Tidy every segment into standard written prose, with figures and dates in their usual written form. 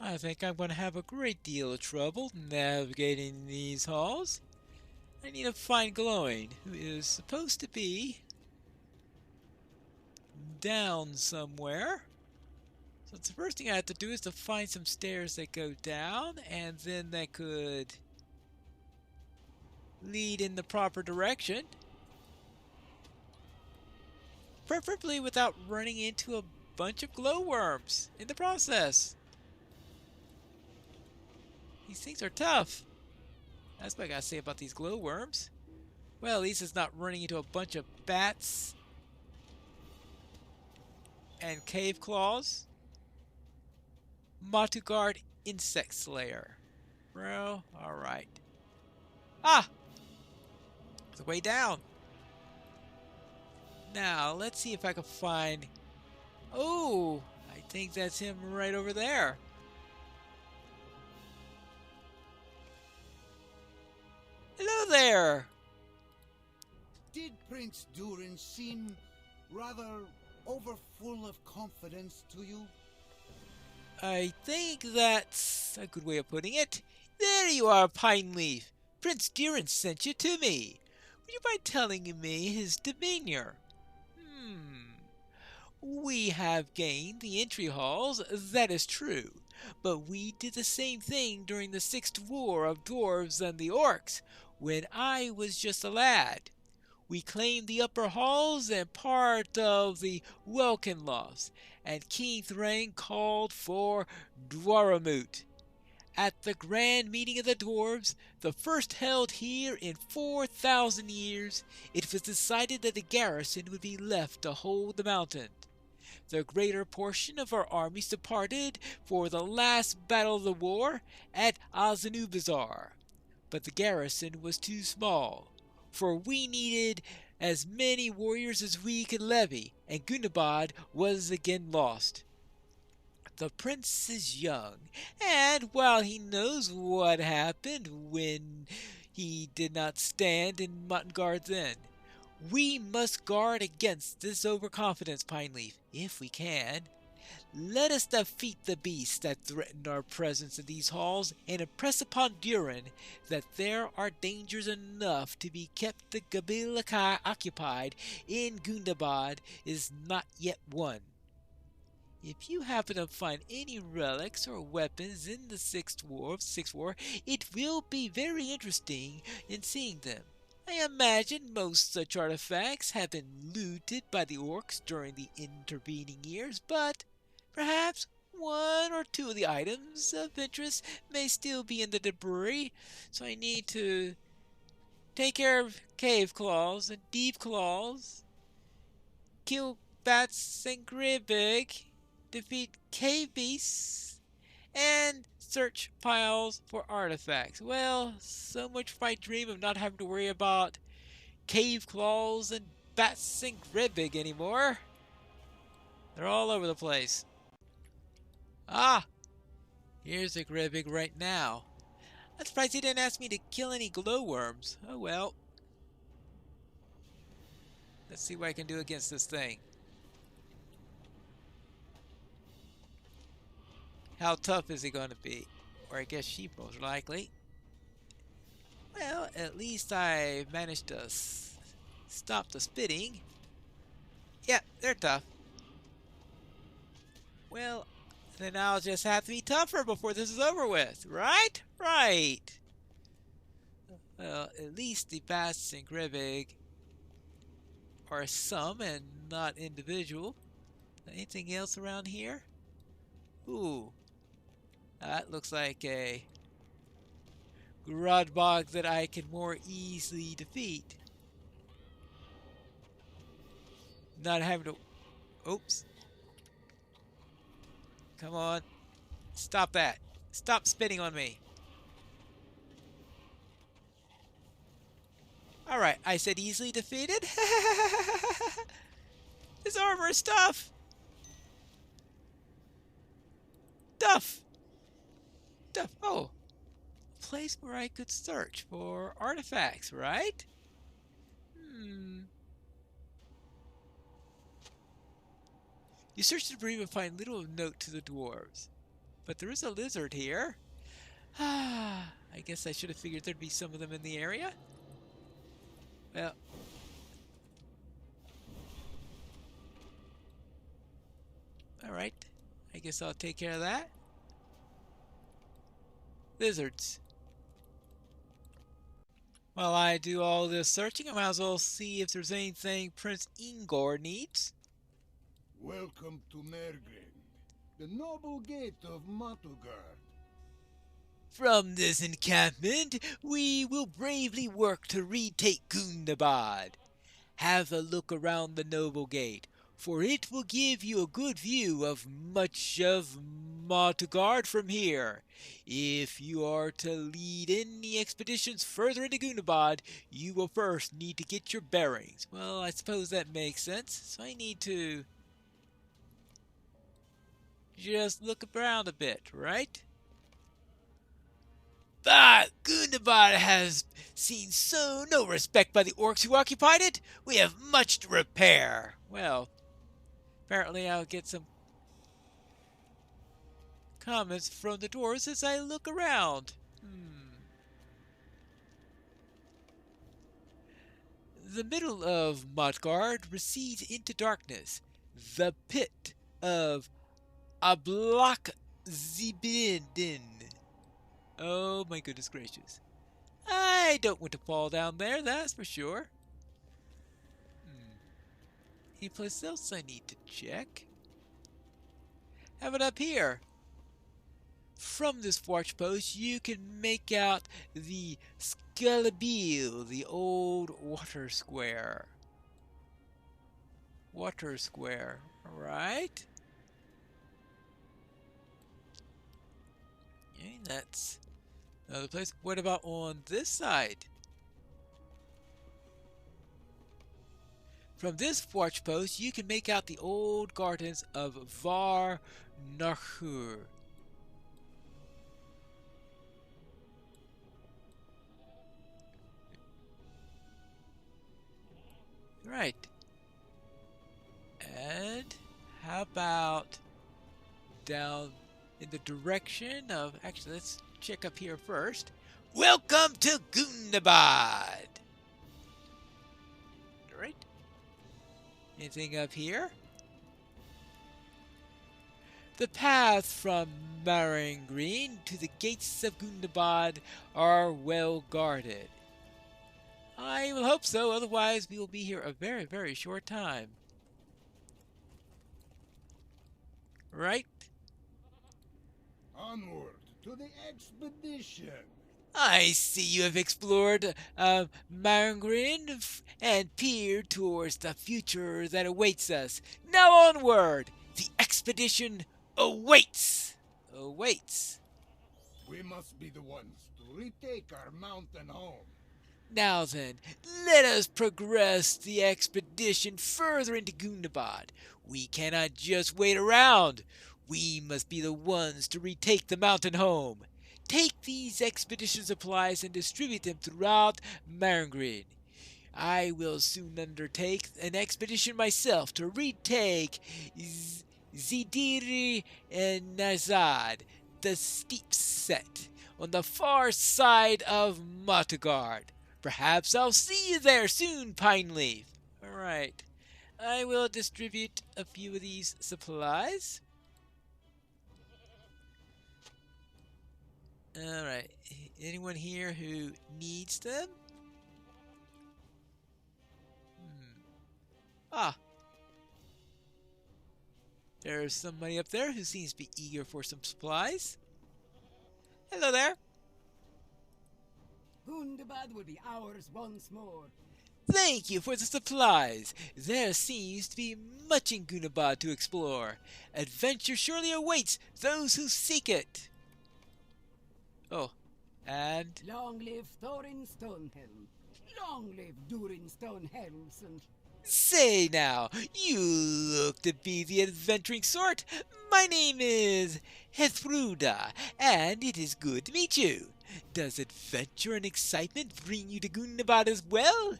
I think I'm going to have a great deal of trouble navigating these halls. I need to find Glowing, who is supposed to be down somewhere. So the first thing I have to do is to find some stairs that go down, and then that could lead in the proper direction. Preferably without running into a bunch of glowworms in the process. These things are tough. That's what I gotta say about these glowworms. Well, at least it's not running into a bunch of bats and cave claws. Matugard Insect Slayer. Bro, alright. Ah! It's way down. Now, let's see if I can find... Oh! I think that's him right over there. Hello there! Did Prince Durin seem rather overfull of confidence to you? I think that's a good way of putting it. There you are, Pine Leaf. Prince Durin sent you to me. Would you mind telling me his demeanor? We have gained the entry halls, that is true. But we did the same thing during the 6th War of Dwarves and the Orcs, when I was just a lad. We claimed the upper halls and part of the Welkin lofts, and King Thrain called for Dwaramut. At the grand meeting of the dwarves, the first held here in 4,000 years, it was decided that the garrison would be left to hold the mountain. The greater portion of our armies departed for the last battle of the war at Azanubazar, but the garrison was too small, for we needed as many warriors as we could levy, and Gundabad was again lost. The prince is young, and while he knows what happened when he did not stand in Muttengard's End, we must guard against this overconfidence, Pineleaf, if we can. Let us defeat the beasts that threaten our presence in these halls, and impress upon Durin that there are dangers enough to be kept the Gabilikai occupied in Gundabad is not yet won. If you happen to find any relics or weapons in the Sixth War, it will be very interesting in seeing them. I imagine most such artifacts have been looted by the orcs during the intervening years, but perhaps one or two of the items of interest may still be in the debris, so I need to take care of cave claws and deep claws, kill bats and gribbig, defeat cave beasts, and search piles for artifacts. Well, so much for my dream of not having to worry about cave claws and bats and gribbig anymore. They're all over the place. Ah! Here's a gribbig right now. I'm surprised he didn't ask me to kill any glowworms. Oh well. Let's see what I can do against this thing. How tough is he going to be? Or I guess sheep most likely. Well, at least I managed to stop the spitting. Yeah, they're tough. Well, then I'll just have to be tougher before this is over with, right? Right. Well, at least the bats and gribbig are some and not individual. Anything else around here? Ooh, that looks like a Grodbog that I can more easily defeat. Not having to... Oops. Come on. Stop that. Stop spitting on me. Alright, I said easily defeated? This armor is tough. Duff. Duff. Oh. A place where I could search for artifacts, right? You search the debris and find little of note to the dwarves. But there is a lizard here. I guess I should have figured there'd be some of them in the area. Well, alright. I guess I'll take care of that. Lizards. While I do all this searching, I might as well see if there's anything Prince Ingor needs. Welcome to Mergren, the noble gate of Matugard. From this encampment, we will bravely work to retake Gundabad. Have a look around the noble gate, for it will give you a good view of much of Matugard from here. If you are to lead any expeditions further into Gundabad, you will first need to get your bearings. Well, I suppose that makes sense, so I need to just look around a bit, right? But Gundabad has seen no respect by the orcs who occupied it. We have much to repair. Well, apparently I'll get some comments from the dwarves as I look around. The middle of Matgard recedes into darkness. The pit of Ablak Zibindin. Oh my goodness gracious. I don't want to fall down there, that's for sure. Any place else I need to check? How about up here? From this watch post, you can make out the Scalabile, the old water square. Water square, right? Okay, that's another place. What about on this side? From this watch post, you can make out the old gardens of Var Nahur. Right. And how about down in the direction of... Actually, let's check up here first. Welcome to Gundabad! Right. Anything up here? The paths from Maranggreen to the gates of Gundabad are well guarded. I will hope so, otherwise we will be here a very, very short time. Right? Onward to the expedition. I see you have explored Maranggreen and peered towards the future that awaits us. Now onward! The expedition awaits! Awaits. We must be the ones to retake our mountain home. Now then, let us progress the expedition further into Gundabad. We cannot just wait around. We must be the ones to retake the mountain home. Take these expedition supplies and distribute them throughout Maranggreen. I will soon undertake an expedition myself to retake Zidiri and Nazad, the steep set, on the far side of Matugard. Perhaps I'll see you there soon, Pineleaf. Alright. I will distribute a few of these supplies. Alright. Anyone here who needs them? Ah. There's somebody up there who seems to be eager for some supplies. Hello there. Gundabad will be ours once more. Thank you for the supplies. There seems to be much in Gundabad to explore. Adventure surely awaits those who seek it. Oh, and... Long live Thorin Stonehelm. Long live Durin Stonehelmson. Say now, you look to be the adventuring sort. My name is Hethruda, and it is good to meet you. Does adventure and excitement bring you to Gundabad as well?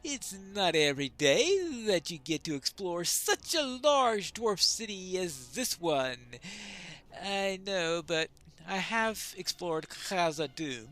It's not every day that you get to explore such a large dwarf city as this one. I know, but I have explored Khazad-dûm.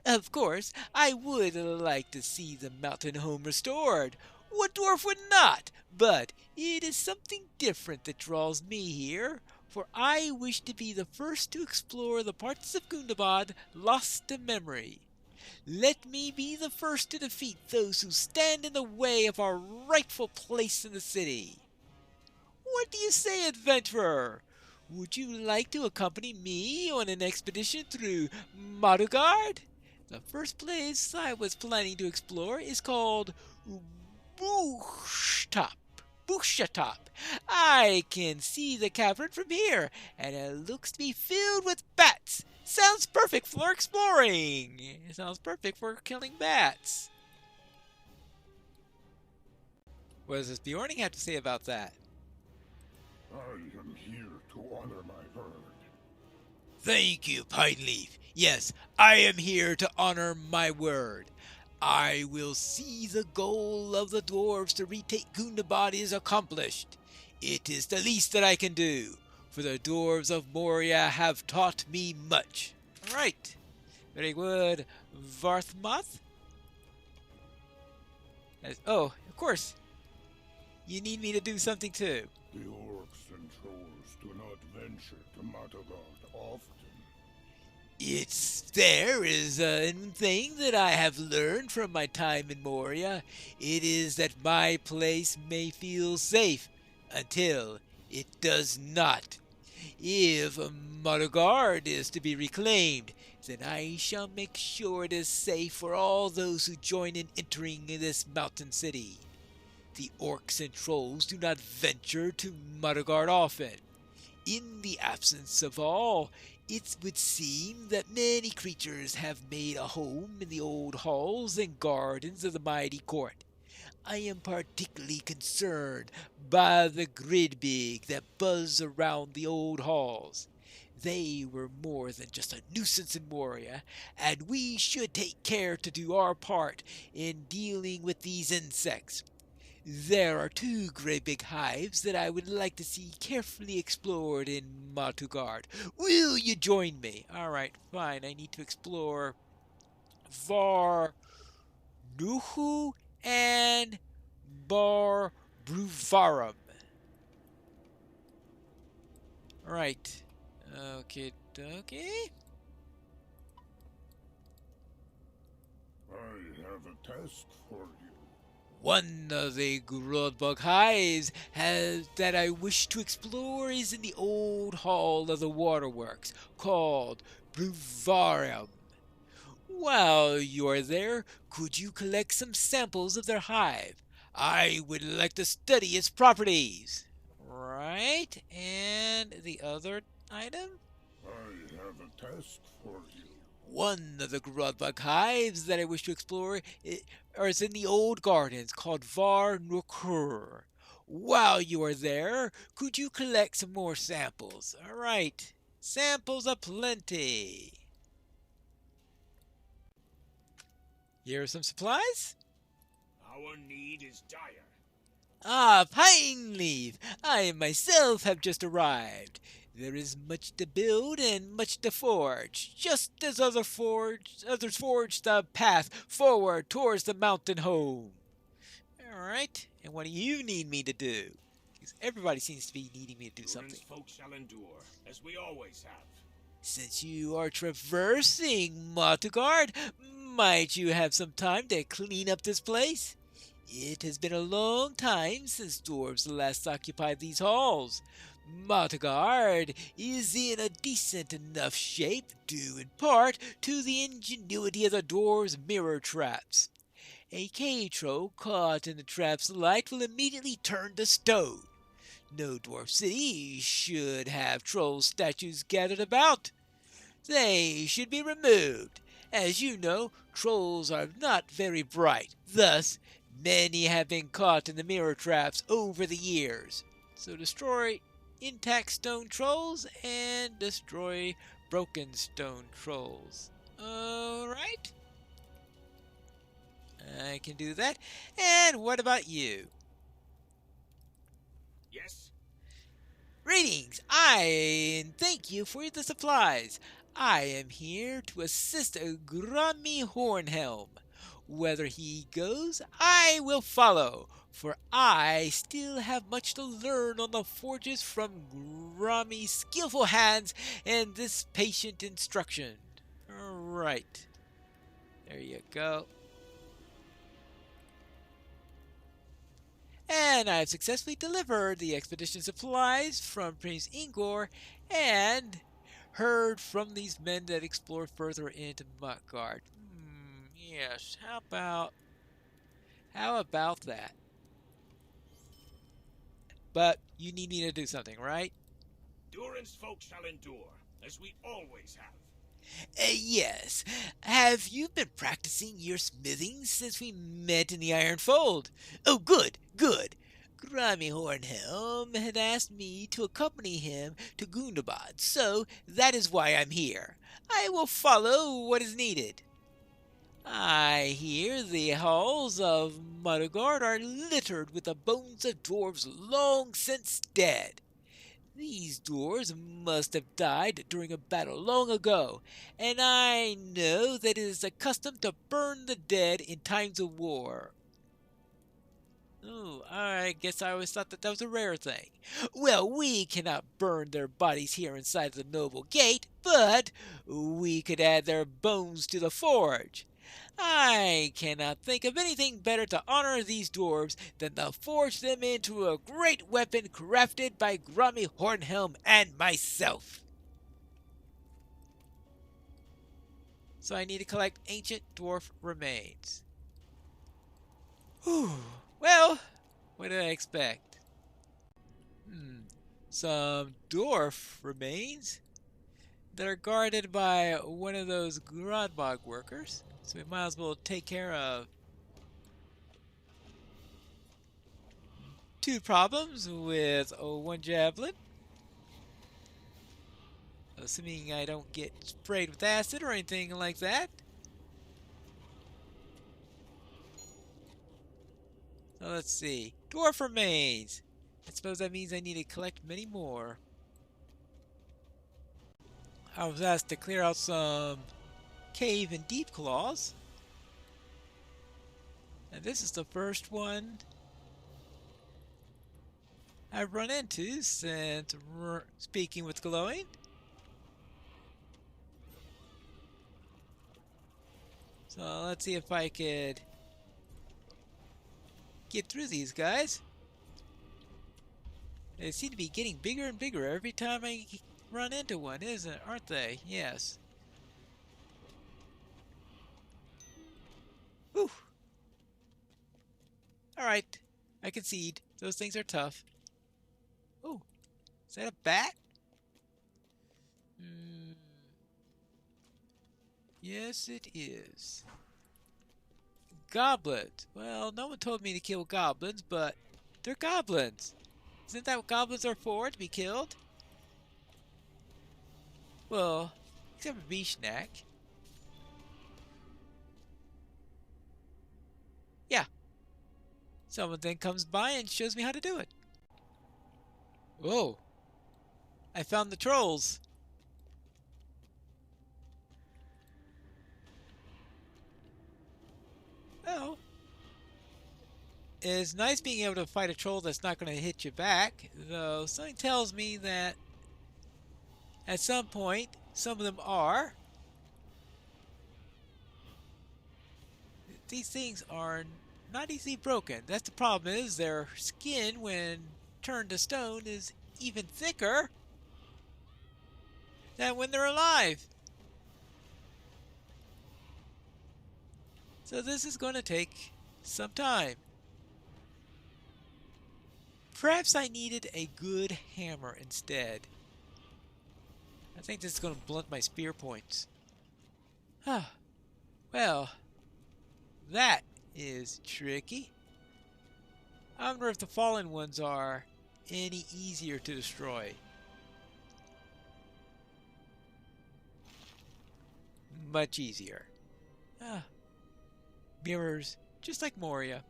Of course, I would like to see the mountain home restored. What dwarf would not? But it is something different that draws me here, for I wish to be the first to explore the parts of Gundabad lost to memory. Let me be the first to defeat those who stand in the way of our rightful place in the city. What do you say, adventurer? Would you like to accompany me on an expedition through Madugard? The first place I was planning to explore is called Bushtop. Bushatop. I can see the cavern from here, and it looks to be filled with bats. Sounds perfect for exploring. It sounds perfect for killing bats. What does this Bjorning have to say about that? I am here to honor my word. Thank you, Pineleaf. Yes, I am here to honor my word. I will see the goal of the dwarves to retake Gundabad is accomplished. It is the least that I can do, for the dwarves of Moria have taught me much. All right. Very good. Varthmoth? Oh, of course. You need me to do something too. The orcs and trolls do not venture to Matagard often. There is a thing that I have learned from my time in Moria. It is that my place may feel safe until it does not. If Madugard is to be reclaimed, then I shall make sure it is safe for all those who join in entering this mountain city. The orcs and trolls do not venture to Madugard often. In the absence of all, it would seem that many creatures have made a home in the old halls and gardens of the mighty court. I am particularly concerned by the gridbig that buzz around the old halls. They were more than just a nuisance in Moria, and we should take care to do our part in dealing with these insects. There are two great big hives that I would like to see carefully explored in Matugard. Will you join me? Alright, fine. I need to explore Var Nuhu and Bar Bruvarum. Alright. Okay. I have a task for you. One of the Grodbug hives that I wish to explore is in the old hall of the waterworks, called Bruvarium. While you are there, could you collect some samples of their hive? I would like to study its properties. Right, and the other item? I have a task for you. One of the Grudbug hives that I wish to explore is in the old gardens called Var Nukur. While you are there, could you collect some more samples? All right, samples aplenty. Here are some supplies. Our need is dire. Ah, Pineleaf! I myself have just arrived. There is much to build and much to forge, just as others forged the path forward towards the mountain home. Alright, and what do you need me to do? Because everybody seems to be needing me to do something. Durin's folk shall endure, as we always have. Since you are traversing Matugard, might you have some time to clean up this place? It has been a long time since dwarves last occupied these halls. Matagard is in a decent enough shape, due in part to the ingenuity of the dwarves' mirror traps. A cave troll caught in the trap's light will immediately turn to stone. No dwarf city should have troll statues gathered about. They should be removed. As you know, trolls are not very bright. Thus, many have been caught in the mirror traps over the years. So destroy intact stone trolls and destroy broken stone trolls. Alright. I can do that. And what about you? Yes? Greetings, and thank you for the supplies. I am here to assist Grummy Hornhelm. Whether he goes, I will follow, for I still have much to learn on the forges from Grummy's skillful hands and this patient instruction. Alright, there you go. And I have successfully delivered the expedition supplies from Prince Ingor and heard from these men that explore further into Muttgard. Yes, how about that? But you need me to do something, right? Durin's folk shall endure, as we always have. Yes. Have you been practicing your smithing since we met in the Iron Fold? Oh, good, good. Grimy Hornhelm had asked me to accompany him to Gundabad, so that is why I'm here. I will follow what is needed. I hear the halls of Muttgard are littered with the bones of dwarves long since dead. These dwarves must have died during a battle long ago, and I know that it is a custom to burn the dead in times of war. Oh, I guess I always thought that was a rare thing. Well, we cannot burn their bodies here inside the noble gate, but we could add their bones to the forge. I cannot think of anything better to honor these dwarves than to forge them into a great weapon crafted by Grummy Hornhelm and myself. So I need to collect ancient dwarf remains. Whew. Well, what did I expect? Some dwarf remains that are guarded by one of those Grodbog workers. So we might as well take care of two problems with one javelin. Assuming I don't get sprayed with acid or anything like that. So let's see. Dwarf remains. I suppose that means I need to collect many more. I was asked to clear out some cave and deep claws. And this is the first one I've run into since speaking with Glowing. So let's see if I could get through these guys. They seem to be getting bigger and bigger every time I run into one, aren't they? Yes. Whew. Alright, I concede. Those things are tough. Oh, is that a bat? Yes, it is. Goblins. Well, no one told me to kill goblins, but they're goblins. Isn't that what goblins are for, to be killed? Well, except for Vishnak. Yeah. Someone then comes by and shows me how to do it. Whoa. I found the trolls. Well, it's nice being able to fight a troll that's not going to hit you back, though something tells me that at some point, some of them are. These things are not easily broken. That's the problem, is their skin, when turned to stone, is even thicker than when they're alive. So this is going to take some time. Perhaps I needed a good hammer instead. I think this is going to blunt my spear points. Well, that is tricky. I wonder if the fallen ones are any easier to destroy. Much easier. Mirrors, just like Moria.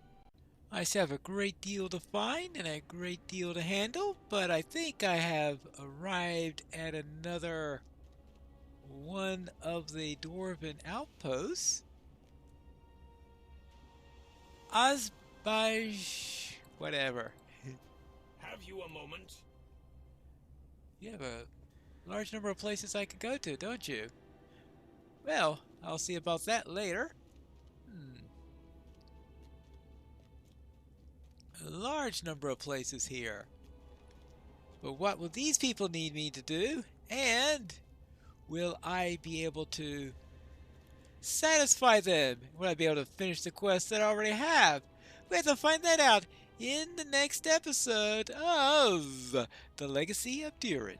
I still have a great deal to find and a great deal to handle, but I think I have arrived at another one of the dwarven outposts. Osbaj... whatever. Have you a moment? You have a large number of places I could go to, don't you? Well, I'll see about that later. A large number of places here. But what will these people need me to do? And will I be able to satisfy them? Will I be able to finish the quest that I already have? We have to find that out in the next episode of The Legacy of Durin.